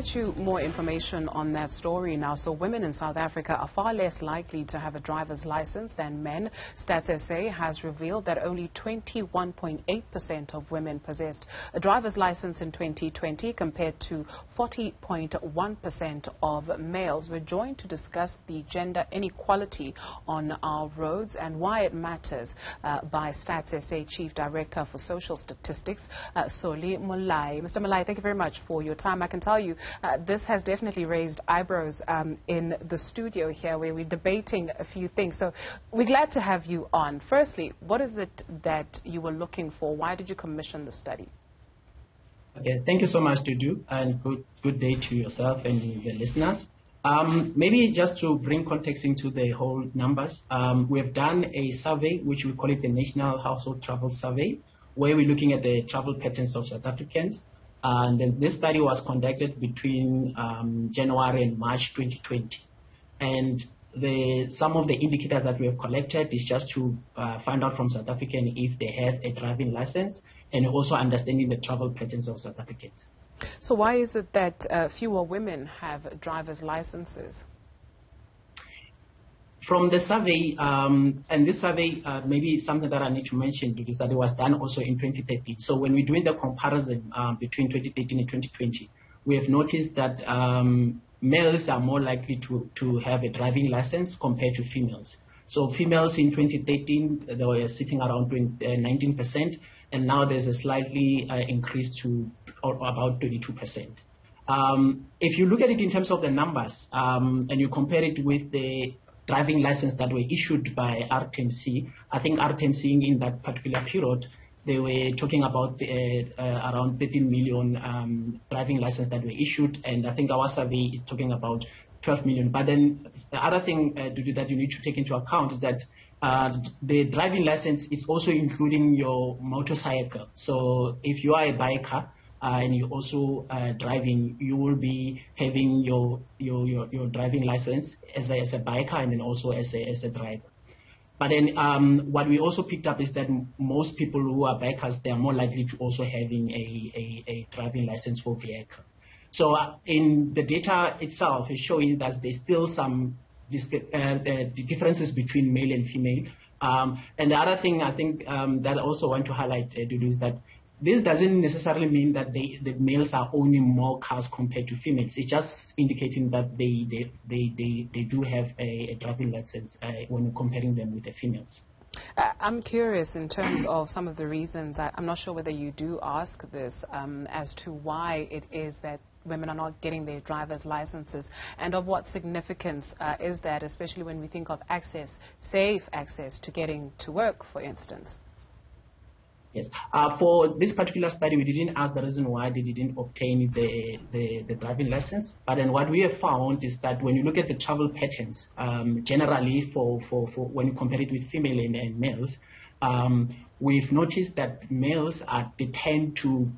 get you more information on that story now. So women in South Africa are far less likely to have a driver's license than men. Stats SA has revealed that only 21.8% of women possessed a driver's license in 2020 compared to 40.1% of males. We're joined to discuss the gender inequality on our roads and why it matters by Stats SA Chief Director for Social Statistics, Soli Molai. Mr. Molai, thank you very much for your time. I can tell you this has definitely raised eyebrows in the studio here where we're debating a few things. So we're glad to have you on. Firstly, what is it that you were looking for? Why did you commission the study? Okay, thank you so much, Dudu, and good day to yourself and the listeners. Maybe just to bring context into the whole numbers, we have done a survey, which we call it the National Household Travel Survey, where we're looking at the travel patterns of South Africans. And then this study was conducted between January and March 2020. And some of the indicators that we have collected is just to find out from South Africans if they have a driving license and also understanding the travel patterns of South Africans. So why is it that fewer women have driver's licenses? From the survey, and this survey maybe something that I need to mention because that it was done also in 2013. So when we're doing the comparison between 2013 and 2020, we have noticed that males are more likely to have a driving license compared to females. So females in 2013, they were sitting around 19%, and now there's a slightly increase to about 22%. If you look at it in terms of the numbers and you compare it with the driving license that were issued by RTMC, I think RTMC in that particular period, they were talking about around 13 million driving licenses that were issued, and I think our survey is talking about 12 million. But then the other thing that you need to take into account is that the driving license is also including your motorcycle. So if you are a biker, and you're also driving, you will be having your driving license as a biker and then also as a driver. But then what we also picked up is that most people who are bikers, they are more likely to also having a driving license for vehicle. So in the data itself is showing that there's still some differences between male and female. And the other thing I think that I also want to highlight, Dudu, is that this doesn't necessarily mean that the males are owning more cars compared to females. It's just indicating that they do have a driving license when comparing them with the females. I'm curious in terms of some of the reasons. I'm not sure whether you do ask this as to why it is that women are not getting their driver's licenses, and of what significance is that, especially when we think of access, safe access to getting to work, for instance. Yes. For this particular study, we didn't ask the reason why they didn't obtain the driving license. But then what we have found is that when you look at the travel patterns, generally for when you compare it with female and males, we've noticed that males they tend to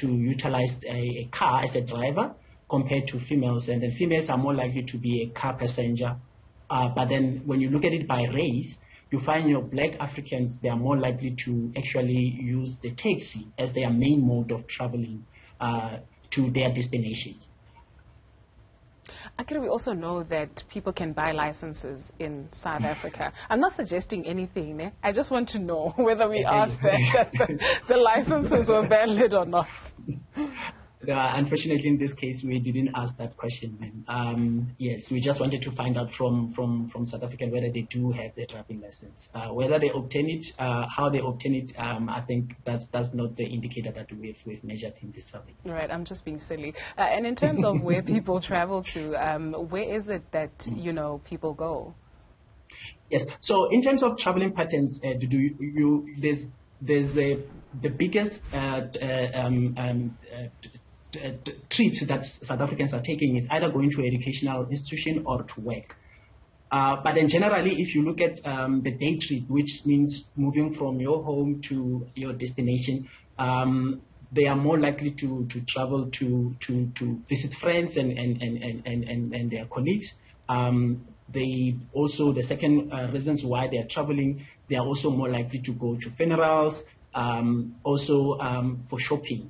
utilize a car as a driver compared to females, and then females are more likely to be a car passenger. But then when you look at it by race, you find your black Africans, they are more likely to actually use the taxi as their main mode of traveling to their destinations. Actually, we also know that people can buy licenses in South Africa. I'm not suggesting anything. Eh? I just want to know whether we asked that the licenses were valid or not. Unfortunately, in this case, we didn't ask that question. Yes, we just wanted to find out from South Africa whether they do have their driving license. Whether they obtain it, how they obtain it, I think that's not the indicator that we've measured in this survey. Right, I'm just being silly. And in terms of where people travel to, where is it that, people go? Yes, so in terms of traveling patterns, there's the biggest trips that South Africans are taking is either going to an educational institution or to work. But then generally, if you look at the day trip, which means moving from your home to your destination, they are more likely to travel to visit friends and their colleagues. They also, the second reasons why they are traveling, they are also more likely to go to funerals, also for shopping.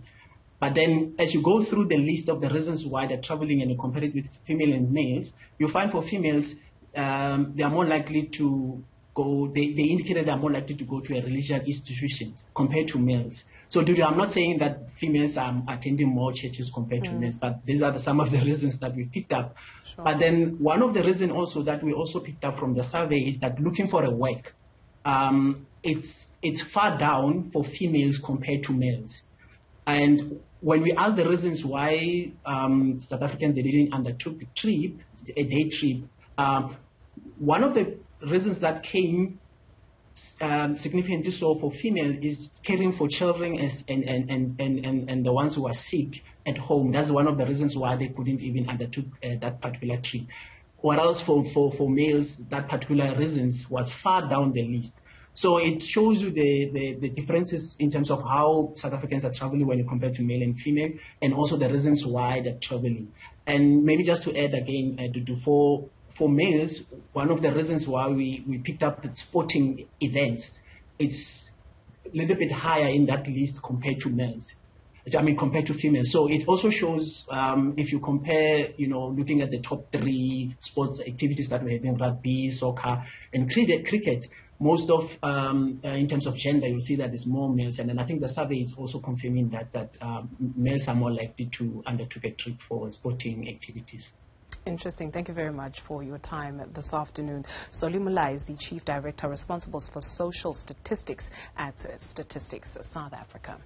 But then as you go through the list of the reasons why they're traveling and you compare it with female and males, you find for females, they are more likely to go, they indicated they are more likely to go to a religious institution compared to males. So I'm not saying that females are attending more churches compared to males, but these are some of the reasons that we picked up. Sure. But then one of the reasons also that we also picked up from the survey is that looking for a work, it's far down for females compared to males. And when we asked the reasons why South Africans didn't undertook a day trip, one of the reasons that came significantly so for females is caring for children and the ones who are sick at home. That's one of the reasons why they couldn't even undertook that particular trip. Whereas for males, that particular reasons was far down the list. So it shows you the differences in terms of how South Africans are traveling when you compare to male and female, and also the reasons why they're traveling. And maybe just to add again, for males, one of the reasons why we picked up the sporting events, it's a little bit higher in that list compared to males. Compared to females. So it also shows, if you compare, looking at the top 3 sports activities that we have in rugby, soccer, and cricket, most of, in terms of gender, you'll see that it's more males. And then I think the survey is also confirming that males are more likely to undertake a trip for sporting activities. Interesting. Thank you very much for your time this afternoon. Solly Mulai is the Chief Director responsible for social statistics at Statistics South Africa.